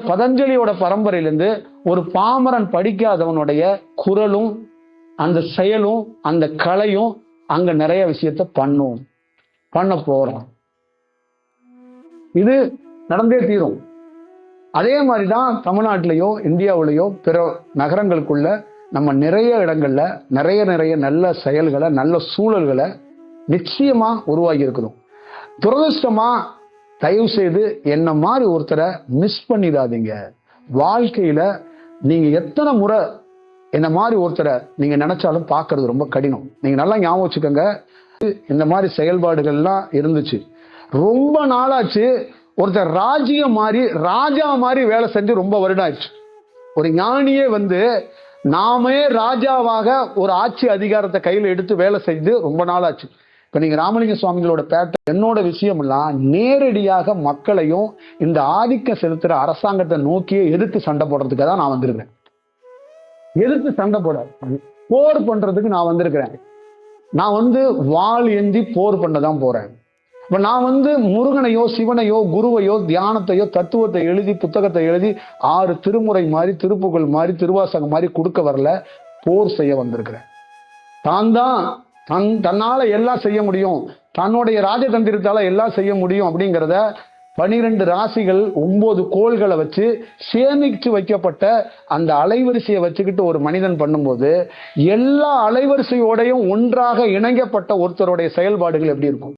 பதஞ்சலியோட பரம்பரையிலிருந்து ஒரு பாமரன் படிக்காதவனுடைய குரலும் அந்த செயலும் அந்த கலையும் அங்க நிறைய விஷயத்த பண்ண போறோம். இது நடந்தே தீரும். அதே மாதிரிதான் தமிழ்நாட்டிலேயோ இந்தியாவிலேயோ பிற நகரங்களுக்குள்ள நம்ம நிறைய இடங்கள்ல நிறைய நல்ல செயல்களை நல்ல சூழல்களை நிச்சயமா உருவாகி இருக்கிறோம். துரதிருஷ்டமா தயவு செய்து என்ன மாதிரி ஒருத்தரை மிஸ் பண்ணிடாதீங்க. வாழ்க்கையில நீங்க எத்தனை முறை என்ன மாதிரி ஒருத்தரை நீங்க நினைச்சாலும் பார்க்கறது ரொம்ப கடினம். நீங்க நல்லா ஞாபகம் வச்சுக்கோங்க, இந்த மாதிரி செயல்பாடுகள்லாம் இருந்துச்சு. ரொம்ப நாளாச்சு ஒருத்தர் ராஜா மாதிரி வேலை செஞ்சு ரொம்ப வருடம் ஆயிடுச்சு. ஒரு ஞானியே நாமே ராஜாவாக ஒரு ஆட்சி அதிகாரத்தை கையில எடுத்து வேலை செய்து ரொம்ப நாளாச்சு. இப்ப நீங்க ராமலிங்க சுவாமிகளோட என்னோட விஷயம் எல்லாம் நேரடியாக மக்களையும் இந்த ஆதிக்கம் செலுத்துற அரசாங்கத்தை நோக்கியே எதிர்த்து சண்டை போடுறதுக்காக தான் நான் வந்திருக்கிறேன். எதிர்த்து சண்டை போர் பண்றதுக்கு நான் வந்திருக்கிறேன். நான் வாள் ஏந்தி போர் பண்ணதான் போறேன். இப்ப நான் முருகனையோ சிவனையோ குருவையோ தியானத்தையோ தத்துவத்தை எழுதி புத்தகத்தை எழுதி 6 திருமுறை மாதிரி திருப்புகழ் மாதிரி திருவாசகம் மாதிரி கொடுக்க வரல, போர் செய்ய வந்திருக்கிறேன். தன்னால எல்லாம் செய்ய முடியும், தன்னுடைய ராஜதந்திரத்தால எல்லாம் செய்ய முடியும் அப்படிங்கிறத 12 ராசிகள் 9 கோள்களை வச்சு சேமிச்சு வைக்கப்பட்ட அந்த அலைவரிசையை வச்சுக்கிட்டு ஒரு மனிதன் பண்ணும்போது எல்லா அலைவரிசையோடையும் ஒன்றாக இணைக்கப்பட்ட ஒருத்தருடைய செயல்பாடுகள் எப்படி இருக்கும்?